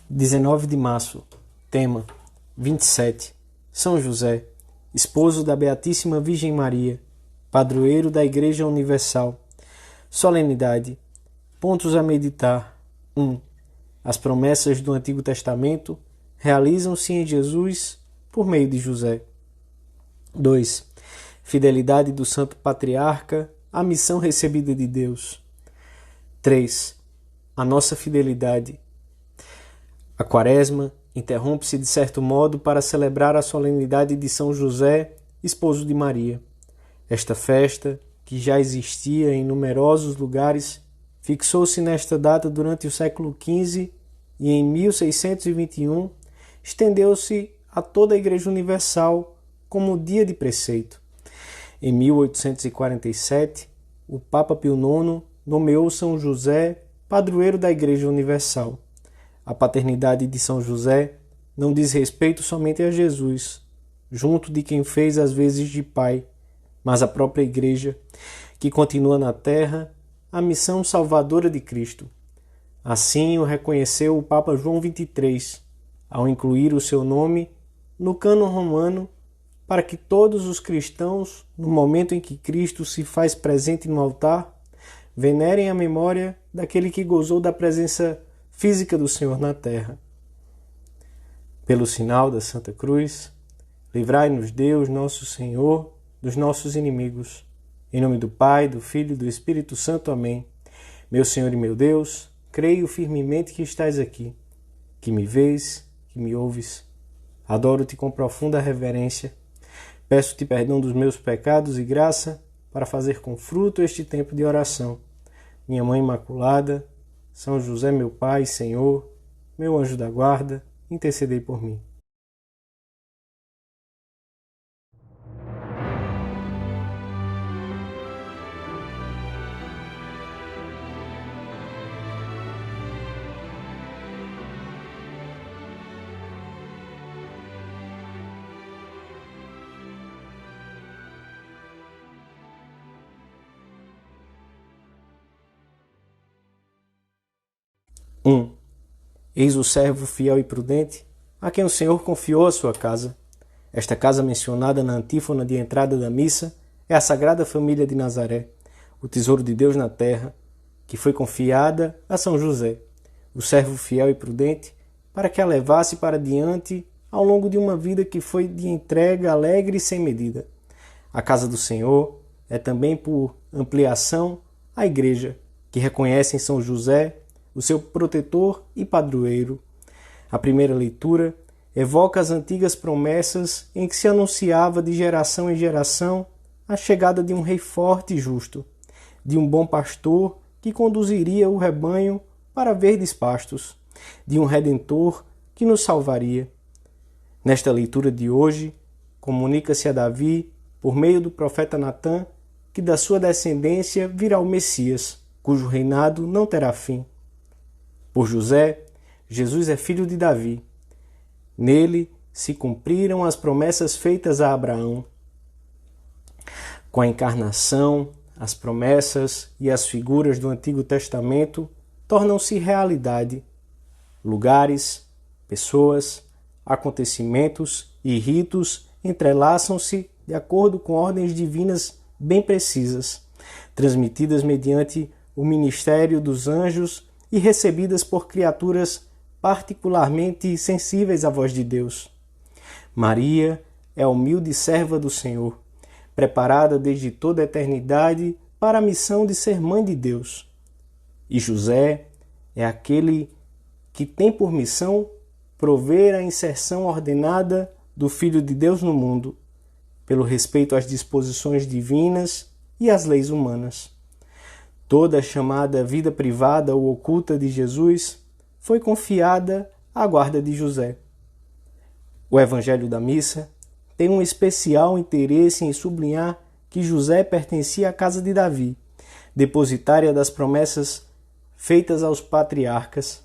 19 de março. Tema: 27. São José, esposo da Beatíssima Virgem Maria, padroeiro da Igreja Universal. Solenidade. Pontos a meditar. 1. As promessas do Antigo Testamento realizam-se em Jesus por meio de José. 2. Fidelidade do Santo Patriarca à missão recebida de Deus. 3. A nossa fidelidade. A Quaresma interrompe-se de certo modo para celebrar a solenidade de São José, esposo de Maria. Esta festa, que já existia em numerosos lugares, fixou-se nesta data durante o século XV e em 1621 estendeu-se a toda a Igreja Universal como dia de preceito. Em 1847, o Papa Pio IX nomeou São José padroeiro da Igreja Universal. A paternidade de São José não diz respeito somente a Jesus, junto de quem fez as vezes de pai, mas à própria Igreja, que continua na terra a missão salvadora de Cristo. Assim o reconheceu o Papa João XXIII, ao incluir o seu nome no cânon romano, para que todos os cristãos, no momento em que Cristo se faz presente no altar, venerem a memória daquele que gozou da presença física do Senhor na terra. Pelo sinal da Santa Cruz, livrai-nos Deus, nosso Senhor, dos nossos inimigos. Em nome do Pai, do Filho e do Espírito Santo. Amém. Meu Senhor e meu Deus, creio firmemente que estás aqui, que me vês, que me ouves. Adoro-te com profunda reverência. Peço-te perdão dos meus pecados e graça para fazer com fruto este tempo de oração. Minha Mãe Imaculada, São José, meu Pai, Senhor, meu anjo da guarda, intercedei por mim. Eis o servo fiel e prudente, a quem o Senhor confiou a sua casa. Esta casa mencionada na antífona de entrada da missa é a Sagrada Família de Nazaré, o tesouro de Deus na terra, que foi confiada a São José, o servo fiel e prudente, para que a levasse para diante ao longo de uma vida que foi de entrega alegre e sem medida. A casa do Senhor é também, por ampliação, a Igreja, que reconhece em São José o seu protetor e padroeiro. A primeira leitura evoca as antigas promessas em que se anunciava de geração em geração a chegada de um rei forte e justo, de um bom pastor que conduziria o rebanho para verdes pastos, de um redentor que nos salvaria. Nesta leitura de hoje, comunica-se a Davi, por meio do profeta Natã, que da sua descendência virá o Messias, cujo reinado não terá fim. Por José, Jesus é filho de Davi. Nele se cumpriram as promessas feitas a Abraão. Com a encarnação, as promessas e as figuras do Antigo Testamento tornam-se realidade. Lugares, pessoas, acontecimentos e ritos entrelaçam-se de acordo com ordens divinas bem precisas, transmitidas mediante o ministério dos anjos e recebidas por criaturas particularmente sensíveis à voz de Deus. Maria é a humilde serva do Senhor, preparada desde toda a eternidade para a missão de ser mãe de Deus. E José é aquele que tem por missão prover a inserção ordenada do Filho de Deus no mundo, pelo respeito às disposições divinas e às leis humanas. Toda a chamada vida privada ou oculta de Jesus foi confiada à guarda de José. O Evangelho da Missa tem um especial interesse em sublinhar que José pertencia à casa de Davi, depositária das promessas feitas aos patriarcas.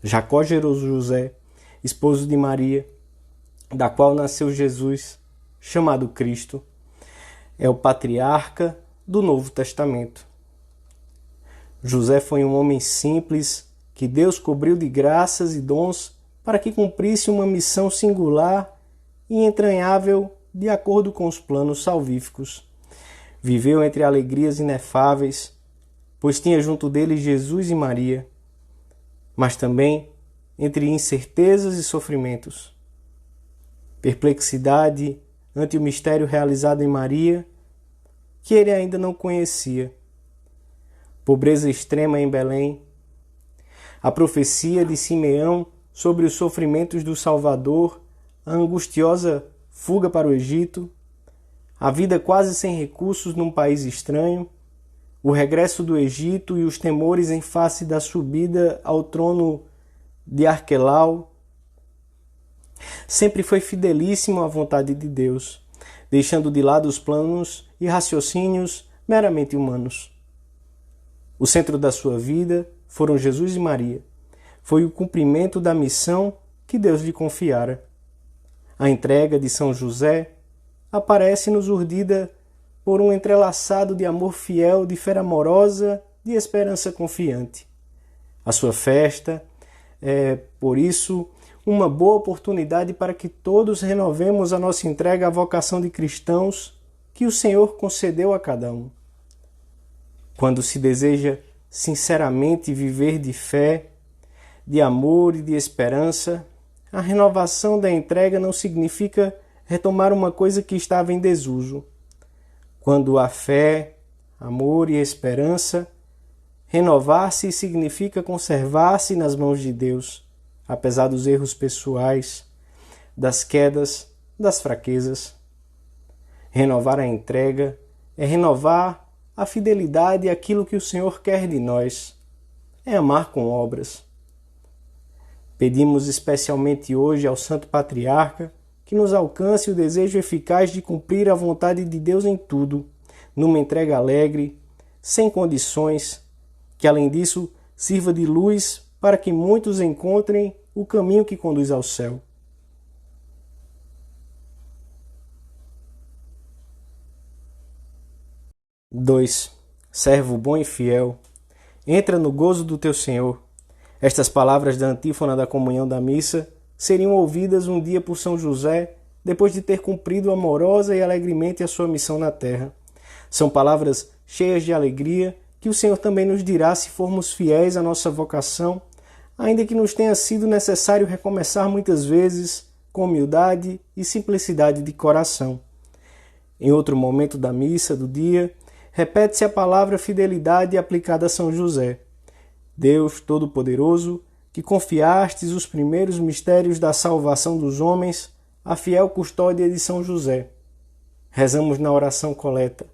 Jacó gerou José, esposo de Maria, da qual nasceu Jesus, chamado Cristo. É o patriarca do Novo Testamento. José foi um homem simples que Deus cobriu de graças e dons para que cumprisse uma missão singular e entranhável de acordo com os planos salvíficos. Viveu entre alegrias inefáveis, pois tinha junto dele Jesus e Maria, mas também entre incertezas e sofrimentos. Perplexidade ante o mistério realizado em Maria, que ele ainda não conhecia. Pobreza extrema em Belém. A profecia de Simeão sobre os sofrimentos do Salvador, a angustiosa fuga para o Egito, a vida quase sem recursos num país estranho, o regresso do Egito e os temores em face da subida ao trono de Arquelau. Sempre foi fidelíssimo à vontade de Deus, deixando de lado os planos e raciocínios meramente humanos. O centro da sua vida foram Jesus e Maria. Foi o cumprimento da missão que Deus lhe confiara. A entrega de São José aparece-nos urdida por um entrelaçado de amor fiel, de fé amorosa, de esperança confiante. A sua festa é, por isso, uma boa oportunidade para que todos renovemos a nossa entrega à vocação de cristãos que o Senhor concedeu a cada um. Quando se deseja sinceramente viver de fé, de amor e de esperança, a renovação da entrega não significa retomar uma coisa que estava em desuso. Quando há fé, amor e esperança, renovar-se significa conservar-se nas mãos de Deus, apesar dos erros pessoais, das quedas, das fraquezas. Renovar a entrega é renovar a fidelidade àquilo que o Senhor quer de nós, é amar com obras. Pedimos especialmente hoje ao Santo Patriarca que nos alcance o desejo eficaz de cumprir a vontade de Deus em tudo, numa entrega alegre, sem condições, que além disso sirva de luz para que muitos encontrem o caminho que conduz ao céu. (2) Servo bom e fiel, entra no gozo do teu Senhor. Estas palavras da antífona da comunhão da missa seriam ouvidas um dia por São José, depois de ter cumprido amorosa e alegremente a sua missão na terra. São palavras cheias de alegria que o Senhor também nos dirá se formos fiéis à nossa vocação, ainda que nos tenha sido necessário recomeçar muitas vezes com humildade e simplicidade de coração. Em outro momento da missa do dia, repete-se a palavra fidelidade aplicada a São José. Deus Todo-Poderoso, que confiastes os primeiros mistérios da salvação dos homens à fiel custódia de São José. Rezamos na oração coleta.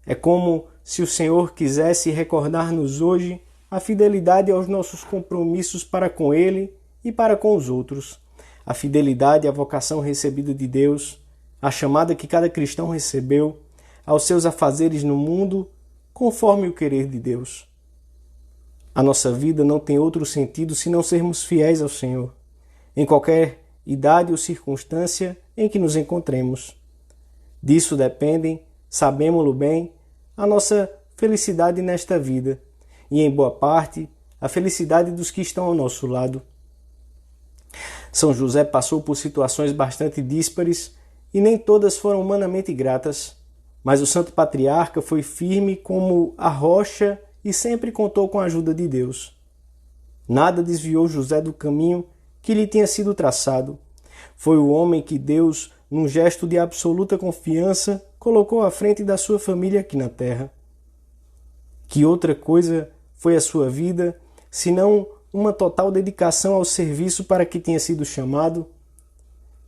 É como se o Senhor quisesse recordar-nos hoje a fidelidade aos nossos compromissos para com Ele e para com os outros, a fidelidade à vocação recebida de Deus, a chamada que cada cristão recebeu, aos seus afazeres no mundo, conforme o querer de Deus. A nossa vida não tem outro sentido se não sermos fiéis ao Senhor, em qualquer idade ou circunstância em que nos encontremos. Disso dependem, sabemo-lo bem, a nossa felicidade nesta vida e, em boa parte, a felicidade dos que estão ao nosso lado. São José passou por situações bastante díspares e nem todas foram humanamente gratas, mas o Santo Patriarca foi firme como a rocha e sempre contou com a ajuda de Deus. Nada desviou José do caminho que lhe tinha sido traçado. Foi o homem que Deus, num gesto de absoluta confiança, colocou à frente da sua família aqui na terra. Que outra coisa foi a sua vida, senão uma total dedicação ao serviço para que tinha sido chamado?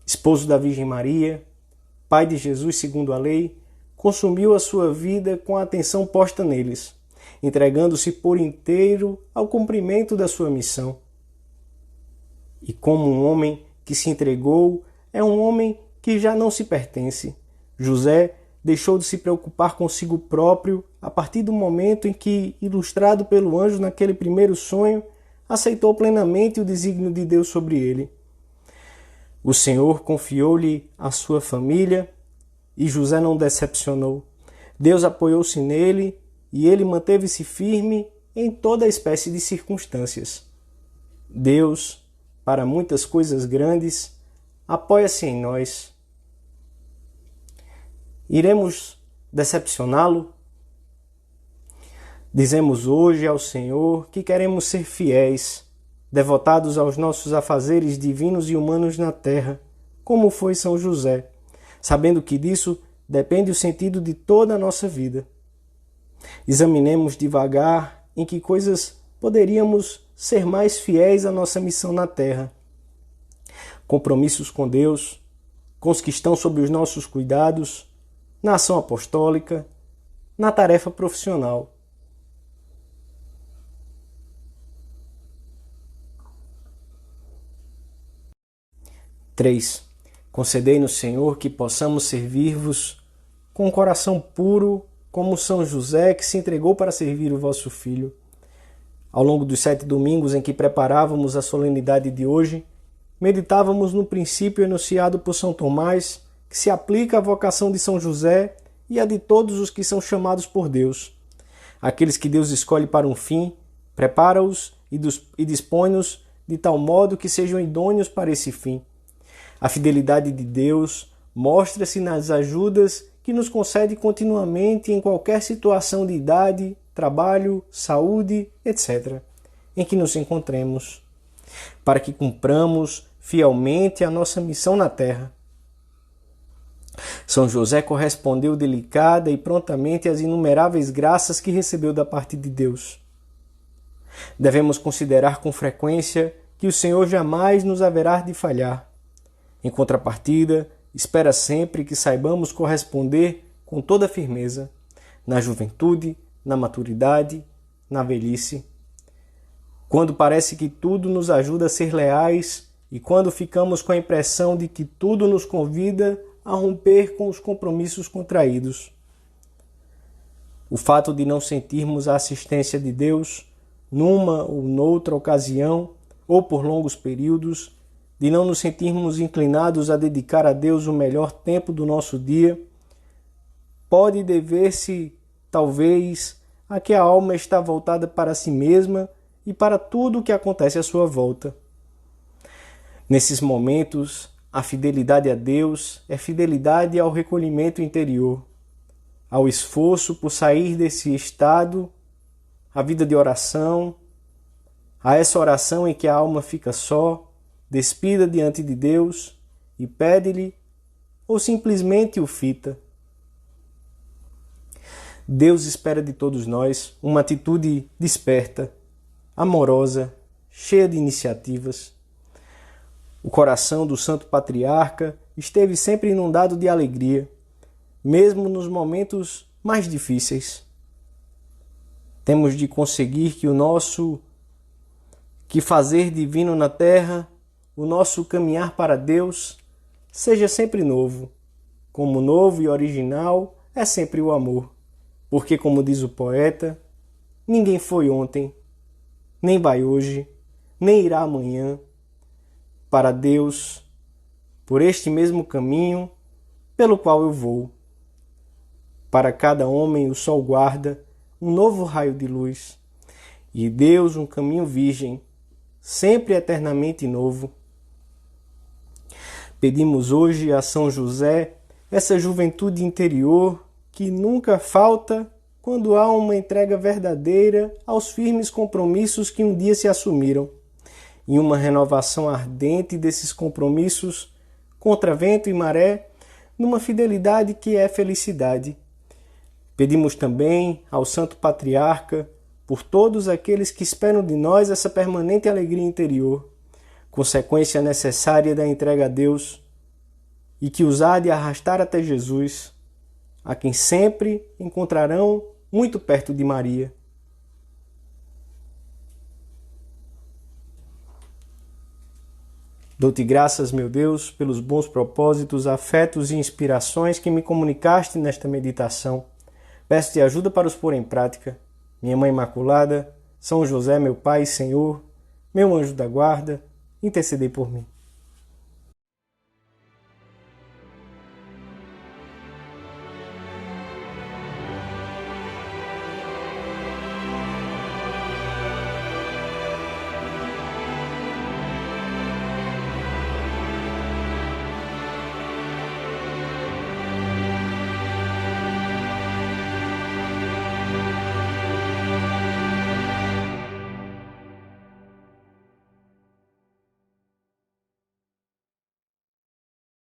Esposo da Virgem Maria, pai de Jesus segundo a lei, consumiu a sua vida com a atenção posta neles, entregando-se por inteiro ao cumprimento da sua missão. E como um homem que se entregou, é um homem que já não se pertence. José deixou de se preocupar consigo próprio a partir do momento em que, ilustrado pelo anjo naquele primeiro sonho, aceitou plenamente o desígnio de Deus sobre ele. O Senhor confiou-lhe a sua família e José não decepcionou. Deus apoiou-se nele e ele manteve-se firme em toda espécie de circunstâncias. Deus, para muitas coisas grandes, apoia-se em nós. Iremos decepcioná-lo? Dizemos hoje ao Senhor que queremos ser fiéis, devotados aos nossos afazeres divinos e humanos na terra, como foi São José, sabendo que disso depende o sentido de toda a nossa vida. Examinemos devagar em que coisas poderíamos ser mais fiéis à nossa missão na terra. Compromissos com Deus, com os que estão sob os nossos cuidados, na ação apostólica, na tarefa profissional. Três. Concedei-nos, Senhor, que possamos servir-vos com um coração puro, como São José, que se entregou para servir o vosso Filho. Ao longo dos 7 domingos em que preparávamos a solenidade de hoje, meditávamos no princípio enunciado por São Tomás, que se aplica à vocação de São José e a de todos os que são chamados por Deus. Aqueles que Deus escolhe para um fim, prepara-os e dispõe-nos de tal modo que sejam idôneos para esse fim. A fidelidade de Deus mostra-se nas ajudas que nos concede continuamente em qualquer situação de idade, trabalho, saúde, etc., em que nos encontremos, para que cumpramos fielmente a nossa missão na terra. São José correspondeu delicada e prontamente às inumeráveis graças que recebeu da parte de Deus. Devemos considerar com frequência que o Senhor jamais nos haverá de falhar. Em contrapartida, espera sempre que saibamos corresponder com toda firmeza, na juventude, na maturidade, na velhice. Quando parece que tudo nos ajuda a ser leais e quando ficamos com a impressão de que tudo nos convida a romper com os compromissos contraídos. O fato de não sentirmos a assistência de Deus numa ou noutra ocasião ou por longos períodos, de não nos sentirmos inclinados a dedicar a Deus o melhor tempo do nosso dia, pode dever-se, talvez, a que a alma está voltada para si mesma e para tudo o que acontece à sua volta. Nesses momentos, a fidelidade a Deus é fidelidade ao recolhimento interior, ao esforço por sair desse estado, à vida de oração, a essa oração em que a alma fica só, despida diante de Deus e pede-lhe ou simplesmente o fita. Deus espera de todos nós uma atitude desperta, amorosa, cheia de iniciativas. O coração do Santo Patriarca esteve sempre inundado de alegria, mesmo nos momentos mais difíceis. Temos de conseguir que o nosso fazer divino na terra, o nosso caminhar para Deus, seja sempre novo. Como novo e original é sempre o amor. Porque, como diz o poeta, ninguém foi ontem, nem vai hoje, nem irá amanhã. Para Deus, por este mesmo caminho pelo qual eu vou. Para cada homem o sol guarda um novo raio de luz, e Deus um caminho virgem, sempre eternamente novo. Pedimos hoje a São José essa juventude interior que nunca falta quando há uma entrega verdadeira aos firmes compromissos que um dia se assumiram, e uma renovação ardente desses compromissos contra vento e maré, numa fidelidade que é felicidade. Pedimos também ao Santo Patriarca por todos aqueles que esperam de nós essa permanente alegria interior, consequência necessária da entrega a Deus, e que os há de arrastar até Jesus, a quem sempre encontrarão muito perto de Maria. Dou-te graças, meu Deus, pelos bons propósitos, afetos e inspirações que me comunicaste nesta meditação. Peço-te ajuda para os pôr em prática. Minha Mãe Imaculada, São José, meu Pai e Senhor, meu anjo da guarda, intercedei por mim.